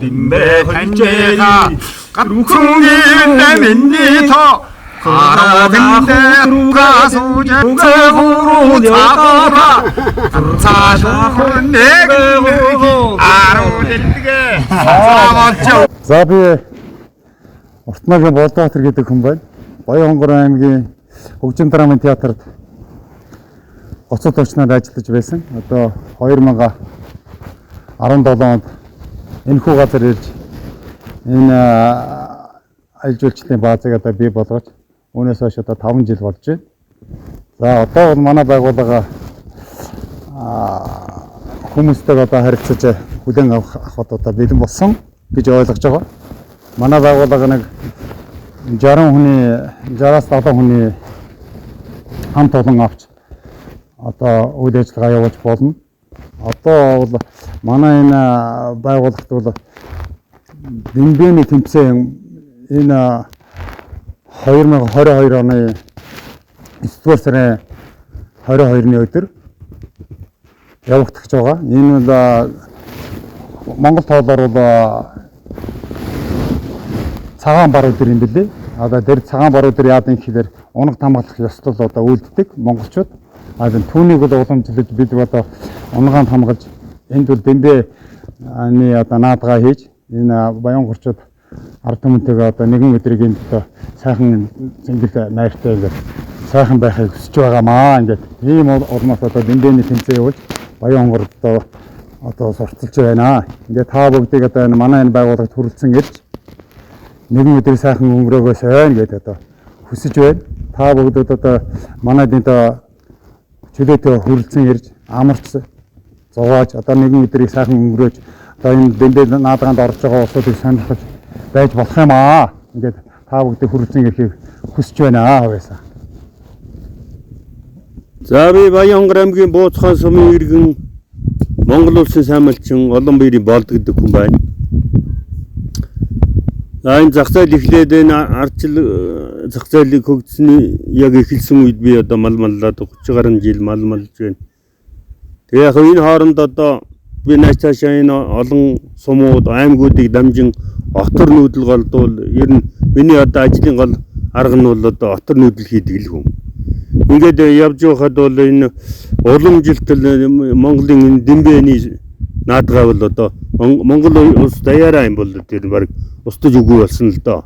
Дэмбэ ханжэга гатхүнгийн миний то хараадэндээ руугасууж цэгүүрүү цаагаараа цаашаа нэг аруулдгээ саамалч. За би Ортногийн Болдбаатар гэдэг хүн байна. Баянгор аймгийн Хөгжим драмын театрт гоцод орчноор ажиллаж байсан. Одоо 2017 онд энэхүү газар ирж энэ аялал жуулчлалын баазыг одоо бий болгож үүнээс хойш одоо 5 жил болж байна. За одоо бол манай байгууллага хүмүүстэй одоо харилцаж хүлээн авахд одоо бэлэн болсон гэж ойлгож байгаа. Манай байгууллага нэг 60-аас 70 хүний хамт олон авч одоо үйл ажиллагаа явуулж болно. Одоо бол манай энэ байгууллагт бол Дэмбэний тэмцээн энэ 2022 оны 9-р сарын 22-ны өдөр явагдаж байгаа. Энэ бол Монгол тоолоор бол цагаан бар өдөр юм билээ. Одоо тэр цагаан бар өдөр яадаг юм гэхээр унаг хамгаалах ёслол одоо үйлддэг монголчууд. Түүнийг бол уламжлаж бид одоо унагаанд хамгаалж энд бол Дэмбэний одоо наадгаа хийж энэ Баянгорчууд ард түмэнтэйгээ одоо нэгэн өдрийг энд одоо сайхан зингэл найртай ингээд сайхан байхыг хүсэж байгаамаа. Ингээд ийм улмаас одоо Дэмбэний тэмцээн явуулж Баянгорд одоо сурталж байна. Ингээд та бүгдийг одоо энэ манай энэ байгууллагт хүрэлцэн ирж нэгэн өдрийг сайхан өнгөрөөгөөсэй гэдэг одоо хүсэж байна. Та бүгдүүд одоо манайд энэ чөлөөтэй хүрэлцэн ирж амарч зовоож одоо нэгэн өдрийг сайхан өнгөрөөж одоо энэ Дэмбэ наадгаанд орж байгаа улсуудыг сонирхож байж болох юм аа. Ингээд та бүгдийг хүрэлцэн ирэхийг хүсэж байна байсан. За би Баянгор аймгийн Бууцхан сумын иргэн Монгол улсын сайн малчин олон баярын болд гэдэг хүн байна. За энэ зах зээл эхлээд энэ ардчил зах зээлийг хөгжсөний яг эхэлсэн үед би одоо маллаад 30 гаруй жил малж байна. Тэгээ яг энэ хооронд одоо би нааш цаашаа энэ олон сумууд аймагуудыг дамжин отор нүүдэл голдвол ер нь миний одоо ажлын гол арга нь бол одоо отор нүүдэл хийдэг л хүн. Ингээд явж байхад бол энэ уламжилтал Монголын энэ Дэмбэний наадгаа бол одоо Монгол улс даяараа юм бол тэр баг устж үгүй болсон л доо.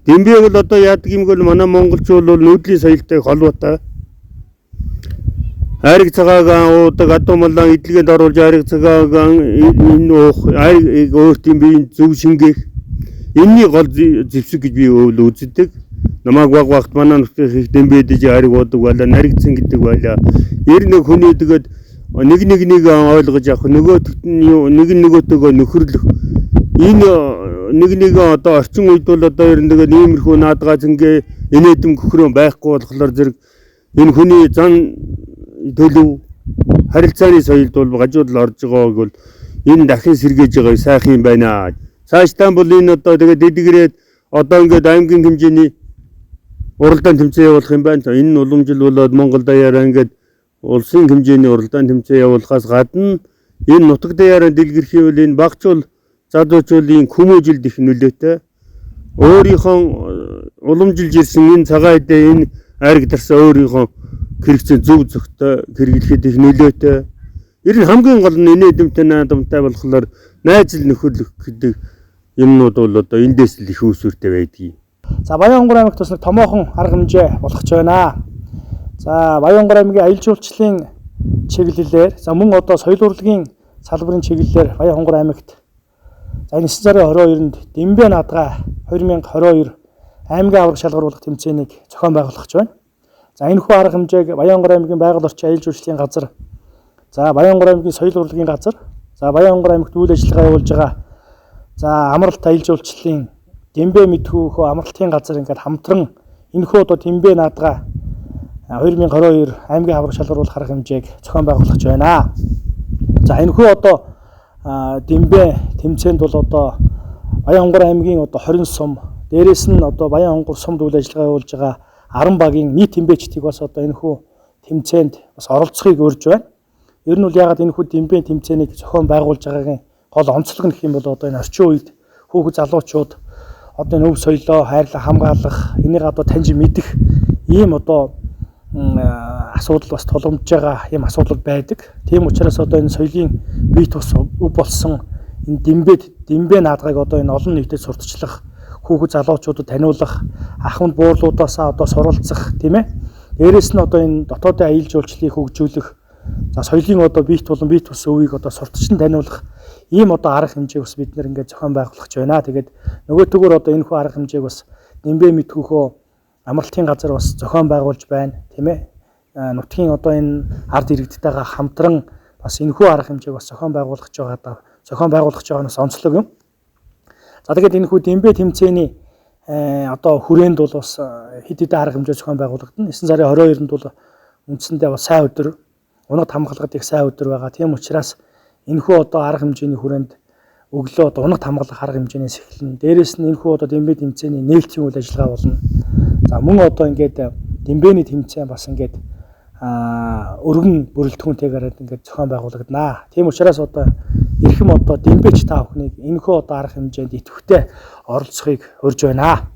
Дэмбэ бол одоо яадаг юм бол манай монголчууд бол нүүдлийн соёлтой холбоотой. Айраг цагаагаан уудаг адуу малан эдлэгэнд оруулж айраг цагаагаан энэ уух айрыг өөрт юм би зөв шингээх энэний гол зэвсэг гэж би үздэг. Намайг багт манай нөхдөд Дэмбэдэж айраг уудаг байлаа, наригдсан гэдэг байлаа. Ер нь хүний тэгээд нэг ойлгож авах нөгөөтгт нь нөгөөтөөгөө нөхөрлөх энэ нэг одоо орчин үед бол одоо ер нь тэгээд иймэрхүү наадгаа зингээ инээдэм гөхрөө байхгүй болохоор зэрэг энэ хүний зан төлөв харилцааны соёлд бол гажуудл орж байгааг бол энэ дахин сэргээж байгаа сайхан юм байна. Цаашдаа бол энэ одоо тэгээд дэдгэрээд одоо ингээд аймгийн хэмжээний уралдаан тэмцээн явуулах юм байна. Энэ нь уламжил болоод Монгол даяараа ингээд улсын хэмжээний уралдаан тэмцээн явуулахаас гадна энэ нутаг даяараа дэлгэрхийвэл энэ багцуул задуучуулын хүмүүжилд их нөлөөтэй. Өөрийнхөө уламжилж ирсэн энэ цагаан эдээ энэ айраг дарсаа өөрийнхөө хэрэгцээ зөв зөвхтэй хэрэглэхэд их нөлөөтэй. Ер нь хамгийн гол нь инээдэмтэй наадамтай болохоор найзал нөхөрлөх гэдэг юмнууд бол одоо эндээс л их үүсвэртэй байдгийг. За Баянгор аймагт бас нэг томоохон арга хэмжээ болгож байна. За Баянгор аймгийн аялал жуулчлалын чиглэлээр за мөн одоо соёл урлагийн салбарын чиглэлээр Баянгор аймагт за 9 сарын 22-нд Дэмбэ наадгаа 2022 аймгийн авраг шалгаруулах тэмцээнийг зохион байгуулах гэж байна. За энэхүү арга хэмжээг Баянгор аймгийн байгаль орчин аялал жуулчлалын газар, за Баянгор аймгийн соёл урлагийн газар, за Баянгор аймагт үйл ажиллагаа явуулж байгаа за амралт аялал жуулчлалын Дэмбэ мэдхүүхөө амралтын газар ингээд хамтран энэхүү одоо Дэмбэ наадгаа 2022 аймгийн авраг шалгаруулах арга хэмжээг зохион байгуулах гэж байна. За энэхүү одоо Дэмбэ тэмцээнд бол одоо Баянгор аймгийн одоо 20 сум, дээрээс нь одоо Баянгор сумд үйл ажиллагаа явуулж байгаа 10 багийн нийт тэмбэчдийг бас одоо энэхүү тэмцээнд бас оролцохыг урьж байна. Ер нь бол ягаад энэхүү Дэмбэ тэмцээнийг зохион байгуулж байгаагийн гол онцлог нь гэх юм бол одоо энэ орчин үед хүүхэд залуучууд одоо энэ өв соёлоо хайрлах, хамгаалах, энийг одоо таньж мэдэх ийм одоо асуудал бас тулгамдж байгаа ийм асуудал байдаг. Тийм учраас одоо энэ соёлын бие тус өв болсон энэ дэмбэ наадгыг одоо энэ олон нийтэд сурталчлах, хүүхэд залуучуудад таниулах, ахмад буурлуудаасаа одоо суралцах, тийм ээ. Дээрээс нь одоо энэ дотоодын аялал жуулчлалыг хөгжүүлэх, за соёлын одоо бие тус өвийг одоо сурталчлан таниулах ийм одоо арга хэмжээг бас бид нэр ингээд зохион байгуулах гэж байна. Тэгээд нөгөө төгөр одоо энэ хүү арга хэмжээг бас нэмбэ мэдхүүхөө амралтын газар бас зохион байгуулж байна, тийм ээ. Нутгийн одоо энэ ард иргэдтэйгээ хамтран бас энэ хүү арга хэмжээг бас зохион байгуулах гэж байгаа нь онцлог юм. За тэгээд энэ хүү дэмбэ тэмцээний одоо хүрээнд бол бас хэд хэдэн арга хэмжээ зохион байгуулагдана. 9 сарын 22-нд бол үндсэндээ бас сайн өдөр, унагт хамгаалахад их сайн өдөр байгаа. Тийм учраас энэхүү одоо арга хэмжээний хүрээнд өглөө одоо унагт хамгаалах арга хэмжээнээс эхэлнэ. Дээрээс нь энэхүү одоо дэмбэ тэмцээний нээлтийн үйл ажиллагаа болно. За мөн одоо ингээд дэмбэний тэмцээн бас ингээд өргөн бүрэлдэхүүнтэйгээр ингээд зохион байгуулагдана. Тийм учраас одоо эрхэм одоо дэмбэч та бүхнийг энэхүү одоо арга хэмжээнд идэвхтэй оролцохыг урьж байна.